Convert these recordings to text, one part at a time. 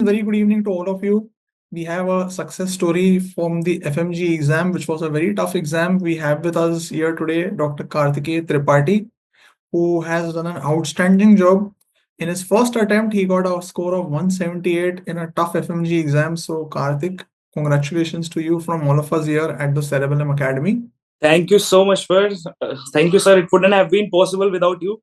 very good evening to all of you. We have a success story from the FMG exam, which was a very tough exam. We have with us here today Dr. Kartikeya Tripathi, who has done an outstanding job. In his first attempt, he got a score of 178 in a tough FMG exam. So, Karthik, congratulations to you from all of us here at the Cerebellum Academy. Thank you so much, first. Thank you, sir. It wouldn't have been possible without you.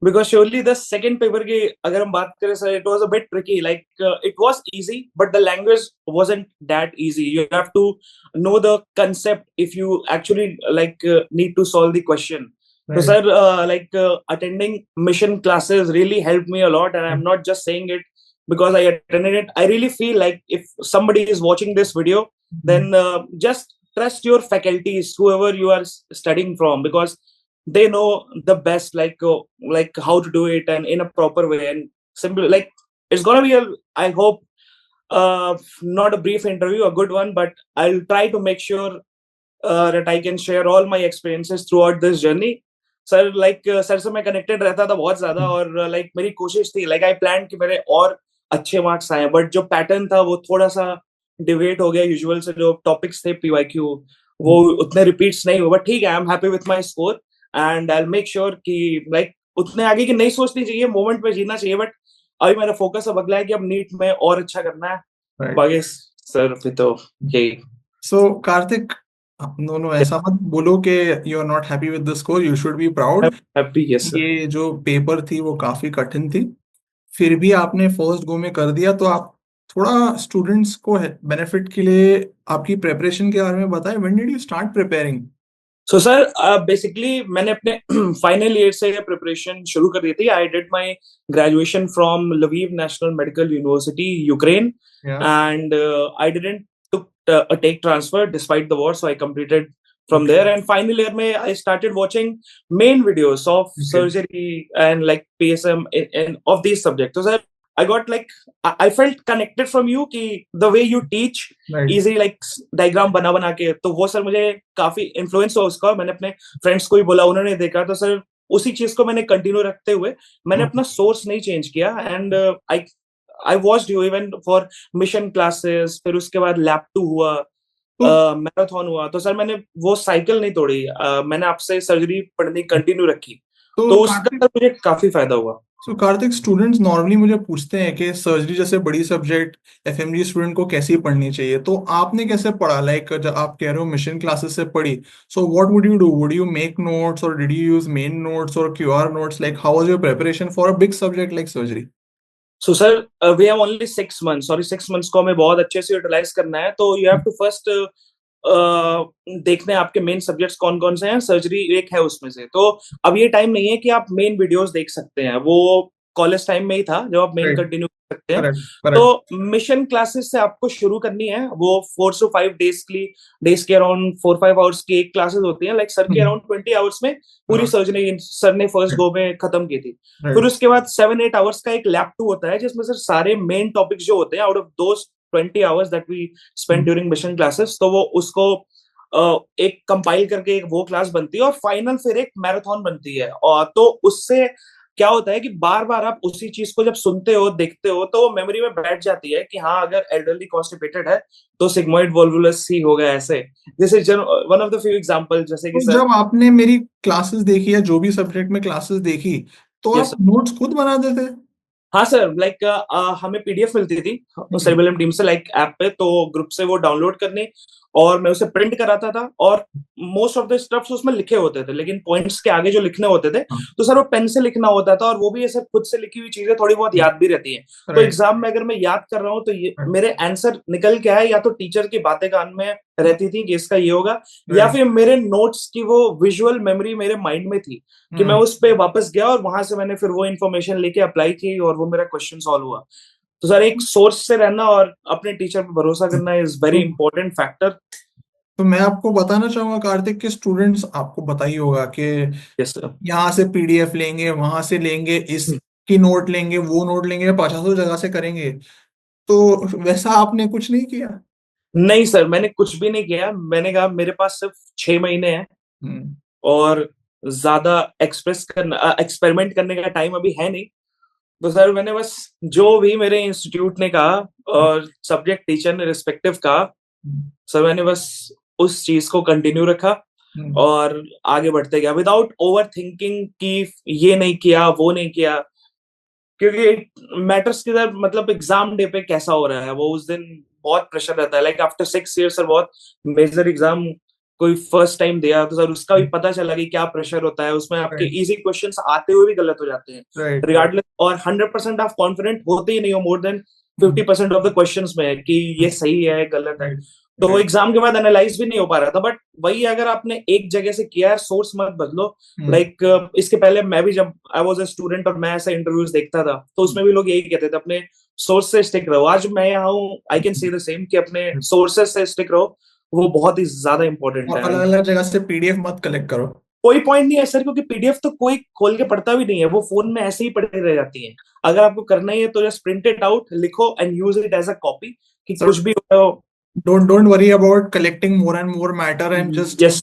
Because surely the second paper की अगर हम बात करें sir, it was a bit tricky. Like it was easy, but the language wasn't that easy. You have to know the concept if you actually need to solve the question. So Right. sir, attending mission classes really helped me a lot, and I'm not just saying it because I attended it. I really feel like if somebody is watching this video, then just trust your faculties, whoever you are studying from, because they know the best, like how to do it and in a proper way. And simply, like, it's gonna be a, I hope, not a brief interview, a good one, but I'll try to make sure that I can share all my experiences throughout this journey. Sir sir से मैं connected रहता था बहुत ज्यादा, और मेरी कोशिश थी, आई प्लान कि मेरे और अच्छे मार्क्स आए, बट जो पैटर्न था वो थोड़ा सा डिवेट हो गया यूजुअल से। जो टॉपिक्स थे पीवाईक्यू वो उतने रिपीट्स नहीं हुए, बट ठीक है, I am happy with my score and I will make sure कि उतने आगे की नहीं सोचनी चाहिए, मोमेंट में जीना चाहिए। बट अभी मेरा फोकस अब अगला है कि अब नीट में और अच्छा करना है। बाकी सर फिर तो यही। सो कार्तिक, नो ऐसा मत बोलो कि you are not happy with the score, you should be proud. Happy, yes sir. ये जो पेपर थी वो काफी कठिन थी, फिर भी आपने फर्स्ट गो में कर दिया। तो आप थोड़ा स्टूडेंट्स को बेनिफिट के लिए आपकी प्रिपरेशन के बारे में बताएं। When did you start preparing? So sir basically मैंने अपने फाइनल ईयर से प्रिपरेशन शुरू कर दी थी। I did my graduation from Lviv national medical university, Ukraine, and I didn't took take transfer despite the war, so I completed from there. And final year mein I started watching main videos of surgery and like PSM and of these subjects. So sir, I got I felt connected from you कि the way you teach easy, like diagram बना बना के, तो वो sir मुझे काफी influence हुआ उसका। मैंने अपने फ्रेंड्स को भी बोला, उन्होंने देखा, तो सर उसी चीज को मैंने कंटिन्यू रखते हुए मैंने अपना सोर्स नहीं चेंज किया। And I watched you even for mission classes, फिर उसके बाद लैब 2 हुआ, मैराथन हुआ, तो सर मैंने वो साइकिल नहीं तोड़ी। मैंने आपसे सर्जरी पढ़नी कंटिन्यू रखी, तो उसका मुझे काफी फायदा हुआ। सो कार्तिक, स्टूडेंट्स नॉर्मली मुझे पूछते हैं कि सर्जरी जैसे बड़ी सब्जेक्ट एफएमजी स्टूडेंट को कैसी पढ़नी चाहिए, तो आपने कैसे पढ़ा? जब आप कह रहे हो मिशन क्लासेस से पढ़ी, so what would you do? Would you make notes और did you use main notes और QR notes? How was your preparation for a big subject like surgery? So sir we have only 6 months, और 6 months को हमें बहुत अच्छे से utilise करना है। तो यू हैव टू फर्स्ट देखने आपके मेन सब्जेक्ट्स कौन कौन से हैं, सर्जरी एक है उसमें से। तो अब ये टाइम नहीं है कि आप मेन वीडियोस देख सकते हैं, वो कॉलेज टाइम में ही था जब आप मेन कंटिन्यू कर सकते हैं। तो मिशन क्लासेस से आपको शुरू करनी है। वो 4 to 5 डेज के अराउंड 4-5 आवर्स की एक क्लासेस होती हैं। सर के अराउंड 20 आवर्स में पूरी सर्जरी सर ने फर्स्ट गो में खत्म की थी। फिर उसके बाद 7-8 आवर्स का एक लैब 2 होता है, जिसमें सर सारे मेन टॉपिक्स जो होते हैं out of those 20 hours that we spend during mission classes, तो वो उसको एक कंपाइल करके एक वो क्लास बनती है, और फाइनल फिर एक मैराथन बनती है। और तो उससे क्या होता है कि बार बार आप उसी चीज को जब सुनते हो, देखते हो, तो मेमोरी में बैठ जाती है कि हाँ, अगर एल्डरली कॉन्स्टिपेटेड है तो सिग्मोइड वोल्वुलस ही होगा। ऐसे जैसे one of the few example, जैसे कि तो जब आपने मेरी क्लासेस देखी या जो भी सब्जेक्ट में क्लासेस देखी, तो आप नोट्स खुद बना देते? हाँ सर, हमें पीडीएफ मिलती थी सेरेबेलम टीम से, ऐप पे, तो ग्रुप से वो डाउनलोड करने, और मैं उसे प्रिंट कराता था। और मोस्ट ऑफ द स्टफ्स उसमें लिखे होते थे, लेकिन पॉइंट्स के आगे जो लिखने होते थे, तो सर वो पेन से लिखना होता था, और वो भी ऐसे खुद से लिखी हुई चीजें थोड़ी बहुत याद भी रहती हैं। तो एग्जाम में अगर मैं याद कर रहा हूँ तो ये मेरे आंसर निकल के आए, या तो टीचर की बातें कान में रहती थी कि इसका ये होगा, या फिर मेरे नोट्स की वो विजुअल मेमोरी मेरे माइंड में थी कि मैं उस पे वापस गया और वहां से मैंने फिर वो इन्फॉर्मेशन लेके अप्लाई की, और वो मेरा क्वेश्चन सॉल्व हुआ। तो सर एक सोर्स से रहना और अपने टीचर पर भरोसा करना इज वेरी इंपॉर्टेंट फैक्टर। तो मैं आपको बताना चाहूंगा कार्तिक के स्टूडेंट्स आपको बताई होगा कि यहाँ से पीडीएफ लेंगे, वहां से लेंगे, इसकी नोट लेंगे, वो नोट लेंगे, 50 जगह से करेंगे। तो वैसा आपने कुछ नहीं किया? नहीं सर, मैंने कुछ भी नहीं किया। मैंने कहा मेरे पास सिर्फ 6 महीने हैं, और ज्यादा एक्सपेरिमेंट करने का टाइम अभी है नहीं। तो सर मैंने बस जो भी मेरे इंस्टीट्यूट ने कहा और सब्जेक्ट टीचर ने रिस्पेक्टिव कहा, सर मैंने बस उस चीज को कंटिन्यू रखा और आगे बढ़ते गया विदाउट ओवर थिंकिंग कि ये नहीं किया वो नहीं किया, क्योंकि मैटर्स की तरफ मतलब एग्जाम डे पे कैसा हो रहा है वो उस दिन बहुत प्रेशर रहता है। लाइक आफ्टर 6 years सर बहुत मेजर एग्जाम कोई फर्स्ट टाइम दिया तो सर उसका भी पता चला कि क्या प्रेशर होता है उसमें। आपके राइट इजी क्वेश्चंस आते हुए भी गलत हो जाते हैं राइट राइट रिगार्डलेस, और 100% आप कॉन्फिडेंट होते ही नहीं हो more than 50% of the questions में कि ये सही है गलत है। राइट तो राइट एग्जाम के बाद एनालाइज भी नहीं हो पा रहा था। बट वही अगर आपने एक जगह से किया है सोर्स मत बदलो। लाइक इसके पहले मैं भी जब आई वाज अ स्टूडेंट और मैं ऐसे इंटरव्यूज देखता था तो उसमें भी लोग यही कहते थे अपने सोर्स से स्टिक रहो। आज मैं यहाँ हूँ I can say the same कि अपने सोर्सेस से स्टिक रहो, वो बहुत ही ज्यादा इंपॉर्टेंट और है। अलग अलग जगह से पीडीएफ मत कलेक्ट करो। कोई पॉइंट नहीं है सर, क्योंकि पीडीएफ तो कोई खोल के पढ़ता भी नहीं है, वो फोन में ऐसे ही पड़े रह जाती है। अगर आपको करना ही है तो जस्ट प्रिंट इट आउट, लिखो and use it as a copy कि सो कुछ भी हो। Don't worry about collecting more and more matter and just yes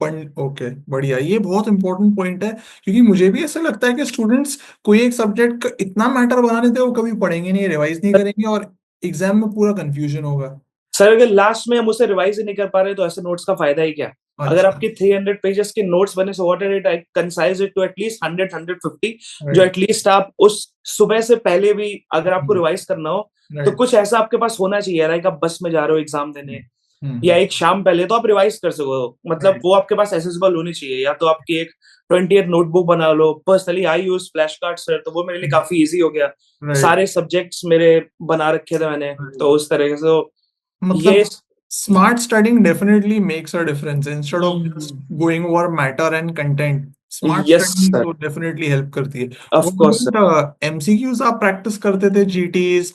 okay बढ़िया, ये बहुत इंपॉर्टेंट पॉइंट है। क्योंकि मुझे भी ऐसा लगता है कि स्टूडेंट्स कोई एक सब्जेक्ट का इतना मैटर बना लेते हैं वो कभी पढ़ेंगे नहीं, रिवाइज नहीं करेंगे और एग्जाम में पूरा कंफ्यूजन होगा। सर, अगर लास्ट में हम उसे रिवाइज ही नहीं कर पा रहे तो ऐसे नोट्स का फायदा ही क्या। अगर अच्छा। आपकी 300 पेजेस के नोट्स बने so what it, I concise it to at least 100-150, जो राइट एटलीस्ट आप उस सुबह से पहले भी अगर आपको रिवाइज करना हो तो राइट कुछ ऐसा आपके पास होना चाहिए। लाइक आप बस में जा रहे हो एग्जाम देने या हम्म एक शाम पहले, तो आप रिवाइज कर सको। मतलब राइट वो आपके पास एसेसिबल होनी चाहिए। या तो आपकी एक 20th नोटबुक बना लो। Personally I use flash card sir, तो वो मेरे लिए काफी इजी हो गया। राइट सारे सब्जेक्ट्स मेरे बना रखे थे मैंने, तो उस तरह से तो ये। मतलब smart studying definitely makes a difference instead of just going over matter and content. Smart yes studying sir, तो definitely help करती है। Of What course sir. about MCQs आप practice करते थे, GTs,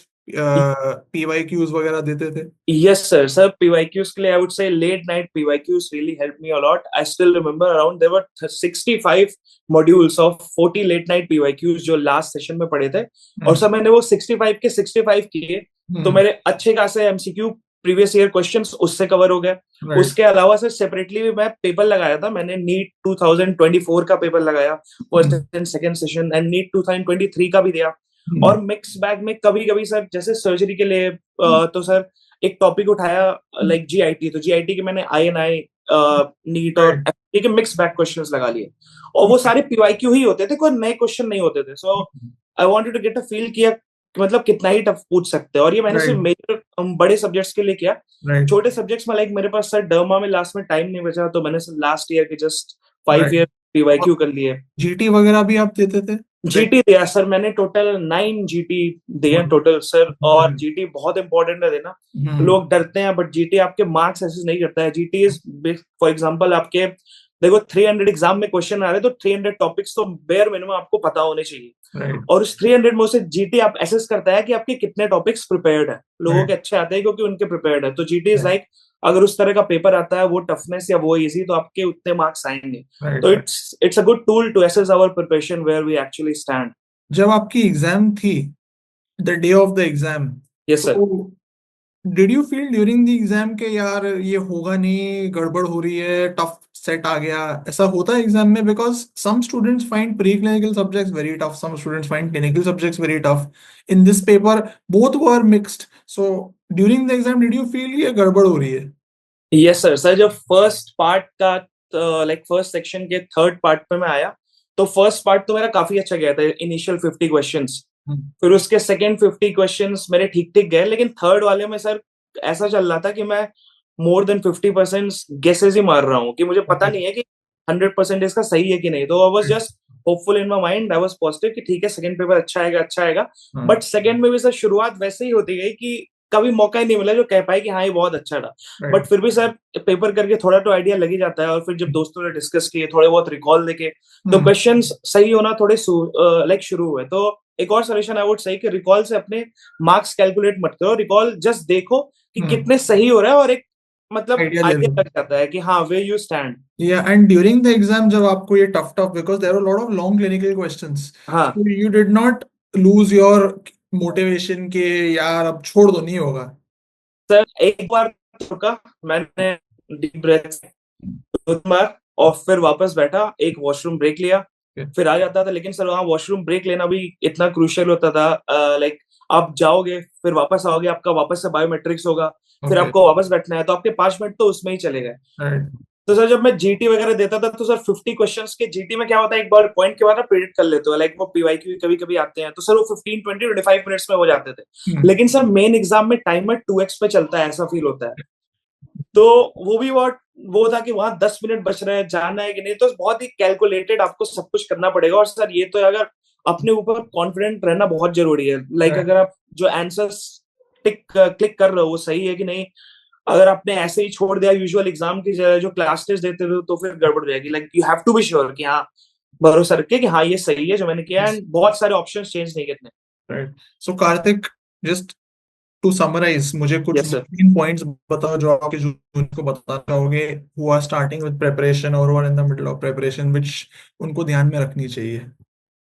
PYQs वगैरह देते थे? Yes, sir. Sir, PYQs के लिए I would say late night PYQs really helped me a lot. I still remember around there were 65 modules of 40 late night PYQs जो last session में पढ़े थे। और हम्म सर मैंने वो 65 के 65 किए, तो हम्म मेरे अच्छे खासे MCQ प्रीवियस ईयर क्वेश्चंस उससे कवर हो गए। राइट उसके अलावा सर सेपरेटली भी मैं पेपर लगाया था। मैंने नीट 2024 का पेपर लगाया first hmm and second session, and NEET 2023 का भी दिया। हम्म और मिक्स बैग में कभी कभी सर जैसे सर्जरी के लिए तो सर एक टॉपिक उठाया लाइक जीआईटी, तो जीआईटी के मैंने आईएनआई नीट और राइट एफडी के मिक्स बैक क्वेश्चंस लगा लिए। और वो सारे पीवाईक्यू ही होते थे, कोई नए क्वेश्चन नहीं होते थे। So I wanted to get a feel किया कि मतलब कितना ही टफ पूछ सकते हैं। और ये मैंने सिर्फ राइट मेजर बड़े सब्जेक्ट्स के लिए किया। राइट छोटे सब्जेक्ट्स में लाइक मेरे पास सर डर्मा में लास्ट में टाइम नहीं बचा, तो मैंने सर लास्ट ईयर के जस्ट 5 ईयर राइट पीवाईक्यू और कर लिए। जीटी वगैरह भी आप देते थे? जीटी दिया सर मैंने, टोटल 9 जीटी दिए टोटल सर। और राइट जीटी बहुत इंपॉर्टेंट है देना। हम्म लोग डरते हैं बट जीटी आपके मार्क्स ऐसे नहीं करता है। जीटी इज फॉर एग्जांपल आपके देखो 300 एग्जाम में क्वेश्चन आ रहे हैं तो 300 टॉपिक्स तो बेयर मिनिमम आपको पता होने चाहिए। राइट और उस 300 में से जीटी आप एसेस करता है कि आपके कितने टॉपिक्स प्रिपेयर्ड है। लोगों के राइट अच्छे आते हैं क्योंकि उनके प्रिपेयर्ड है। तो जीटी इज लाइक अगर उस तरह का पेपर आता है वो टफनेस या वो इजी, तो आपके उतने मार्क्स आएंगे। राइट तो right. It's a good tool to assess our preparation where we actually stand. जब आपकी एग्जाम थी, the day of the exam, yes sir. तो did you feel during the exam के यार ये होगा नहीं, गड़बड़ हो रही है, टफ सेट आ गया? ऐसा होता है एग्जाम में? Because some students find pre clinical subjects very tough, some students find clinical subjects very tough. In this paper both were mixed, so during the exam did you feel ये गड़बड़ हो रही है? Yes sir. सर जब first part का like first section के third part पे मैं आया तो फर्स्ट पार्ट तो मेरा काफी अच्छा गया था, इनिशियल 50 क्वेश्चंस। हम्म फिर उसके सेकेंड 50 क्वेश्चंस मेरे ठीक ठीक गए, लेकिन थर्ड वाले में सर ऐसा चल रहा था कि मैं मोर देन 50% गेसेस ही मार रहा हूँ कि मुझे पता नहीं है कि 100% इसका सही है कि नहीं। तो I was just hopeful in my mind, I was positive कि ठीक है सेकंड पेपर अच्छा आएगा अच्छा आएगा। हाँ बट सेकंड में भी सर शुरुआत वैसे ही होती गई कि कभी मौका ही नहीं मिला जो कह पाए कि हाँ ये बहुत अच्छा था। बट राइट फिर भी सर पेपर करके थोड़ा तो आइडिया लग ही जाता है। और फिर जब दोस्तों ने डिस्कस किए थोड़े बहुत रिकॉल देखे तो हम्म क्वेश्चंस सही होना थोड़े लाइक शुरू हुए। तो एक और सजेशन आई वुड से कि रिकॉल से अपने मार्क्स कैलकुलेट मत करो, रिकॉल जस्ट देखो कि हम्म कितने सही हो रहा है और एक मतलब आइडिया ले लो। आइडिया लग जाता है कि हाँ way you stand. Yeah, and during the exam जब आपको ये tough because there were a lot of long clinical questions, हाँ so you did not lose your motivation के यार अब छोड़ दो नहीं होगा? सर, एक बार रुका मैंने, डीप ब्रेथ 2 बार, और फिर वापस बैठा, एक वॉशरूम ब्रेक लिया, फिर आ जाता था। लेकिन सर वहाँ वॉशरूम ब्रेक लेना भी इतना क्रूशियल होता था। लाइक आप जाओगे, फिर वापस आओगे, आपका वापस से बायोमेट्रिक्स होगा, फिर ओके। आपको वापस बैठना है, तो आपके 5 मिनट तो उसमें ही चले गए। राइट। तो सर जब मैं जीटी वगैरह देता था तो सर 50 क्वेश्चंस के जीटी में क्या होता है, एक बार पॉइंट के बाद आप प्रिडिक्ट कर लेते हो, लाइक वो पीवाईक्यू कभी कभी आते हैं, तो सर वो 15 20 25 मिनट्स में हो जाते थे। लेकिन सर मेन एग्जाम में टाइमर 2x पे चलता है, ऐसा फील होता है। तो वो भी बहुत वो था कि वहां 10 मिनट बच रहे हैं, जाना है कि नहीं, तो बहुत ही कैलकुलेटेड आपको सब कुछ करना पड़ेगा। और सर ये तो अगर अपने ऊपर कॉन्फिडेंट रहना बहुत जरूरी है। लाइक अगर आप जो आंसर्स क्लिक कर रहे हो वो सही है कि नहीं, अगर आपने ऐसे ही छोड़ दिया यूजुअल एग्जाम की जगह जो क्लास टेस्ट देते थे, तो फिर गड़बड़ हो जाएगी। Like you have to be sure कि हाँ, भरोसा रखे कि हाँ ये सही है जो मैंने किया, एंड बहुत सारे ऑप्शंस चेंज नहीं करने। Right. So Kartik, just to summarize, मुझे कुछ यस दो सर। तीन पॉइंट्स बताओ जो आपके जूनियर को बताना चाहोगे, who are starting with preparation और who are in the middle of preparation, which उनको ध्यान में रखनी चाहिए।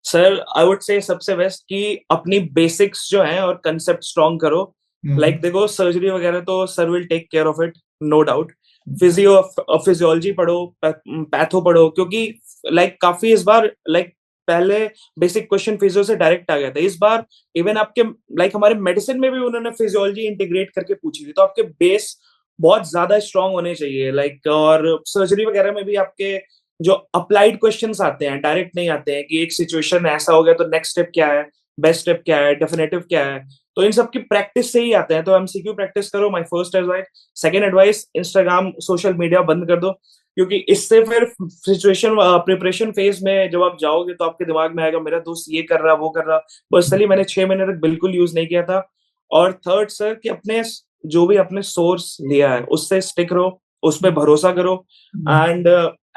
सर आई वुड से सबसे बेस्ट कि अपनी बेसिक्स जो है और कंसेप्ट स्ट्रॉन्ग करो। लाइक देखो सर्जरी वगैरह तो sir will take care of it, no doubt. Physiology पढ़ो, पैथो पढ़ो, क्योंकि लाइक काफी इस बार लाइक पहले बेसिक क्वेश्चन फिजियो से डायरेक्ट आ गया था, इस बार इवन आपके लाइक हमारे मेडिसिन में भी उन्होंने फिजियोलॉजी इंटीग्रेट करके पूछी थी, तो आपके बेस बहुत ज्यादा स्ट्रांग होने चाहिए। लाइक और सर्जरी वगैरह में भी आपके जो अप्लाइड क्वेश्चंस आते हैं, डायरेक्ट नहीं आते हैं कि एक सिचुएशन ऐसा हो गया तो नेक्स्ट स्टेप क्या है, बेस्ट स्टेप क्या है, डेफिनेटिव क्या है, तो इन सब की प्रैक्टिस से ही आते हैं। तो एमसीक्यू प्रैक्टिस करो, my first advice. Second advice, Instagram social media बंद कर दो, क्योंकि इससे फिर सिचुएशन प्रिपरेशन फेज में जब आप जाओगे तो आपके दिमाग में आएगा मेरा दोस्त ये कर रहा वो कर रहा। पर्सनली मैंने 6 महीने तक बिल्कुल यूज नहीं किया था। और थर्ड सर कि अपने जो भी अपने सोर्स लिया है उससे स्टिक रहो, उस पर भरोसा करो। एंड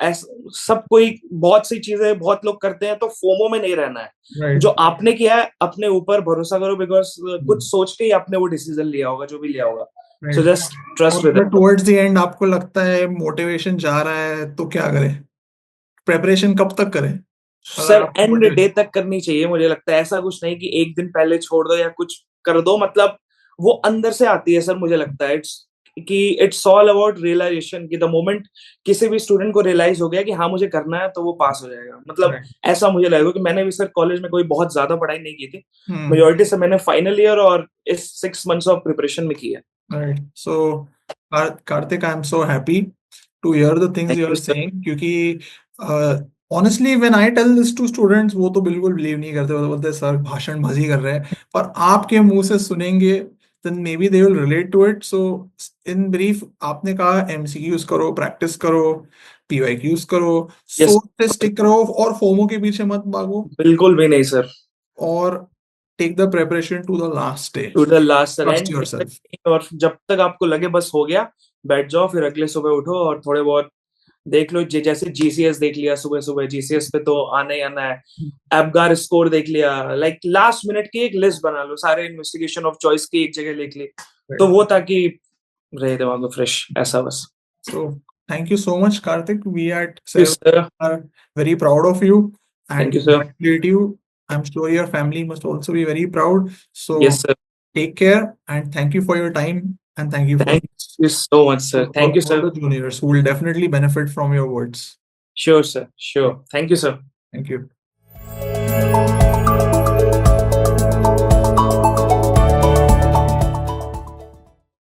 सब कोई बहुत सी चीजें बहुत लोग करते हैं, तो फोमो में नहीं रहना है। राइट। जो आपने किया है अपने ऊपर भरोसा करो, बिकॉज कुछ सोच के ही आपने वो डिसीजन लिया होगा जो भी लिया होगा। सो राइट। जस्ट ट्रस्ट और विद अगर इट। टुवर्ड्स द एंड आपको लगता है मोटिवेशन जा रहा है तो क्या करें? प्रेपरेशन कब तक करें अगर सर आपको एंड डे मोटिवेशन? तक करनी चाहिए, मुझे लगता है ऐसा कुछ नहीं कि एक दिन पहले छोड़ दो या कुछ कर दो, मतलब वो अंदर से आती है सर। मुझे लगता है इट्स ऑल अबाउट रियलाइजेशन, कि द मोमेंट किसी भी स्टूडेंट को रियलाइज हो गया कि हाँ मुझे करना है, तो वो पास हो जाएगा। मतलब राइट। ऐसा मुझे लगेगा कि मैंने भी सर कॉलेज में कोई बहुत ज्यादा पढ़ाई नहीं की थी, हम्म। मेजोरिटी से मैंने फाइनल ईयर और इस 6 मंथ्स ऑफ प्रिपरेशन में की है। Right. So Kartik, I am so happy to hear the things thank you are you sir. Saying, क्योंकि honestly when I tell this to students, वो तो बिल्कुल बिलीव नहीं करते, वो तो बोलते हैं सर भाषणबाजी कर रहे हैं। पर आपके मुंह से सुनेंगे then maybe they will relate to it. So in brief, आपने कहा एमसीक्यूज करो, प्रैक्टिस करो, पीवाईक्यूज करो, यस, सोच से स्टिक रहो और फोमो के पीछे मत भागो, बिल्कुल भी नहीं सर। और take the preparation to the last to stage. The last sir, trust and yourself. और जब तक आपको लगे बस हो गया, बैठ जाओ, फिर अगले सुबह उठो और थोड़े बहुत देख लो। जैसे जीसीएस देख लिया सुबह सुबह, जीसीएस पे तो आना ही आना है। एपगार स्कोर देख लिया, लाइक लास्ट मिनट की एक लिस्ट बना लो, सारे इन्वेस्टिगेशन ऑफ चॉइस की एक जगह लिख ली, तो वो ताकि रहे दिमाग में फ्रेश, ऐसा बस। So thank you so much, Karthik. We at yes Sev sir. are very proud of you thank and you sir. congratulate you. I'm sure your family must also be very proud. Yes So sir. take care and thank you for your time, and thank you for thank you so much sir, thank you all sir. the juniors who will definitely benefit from your words. Sure sir, sure, thank you sir. Thank you.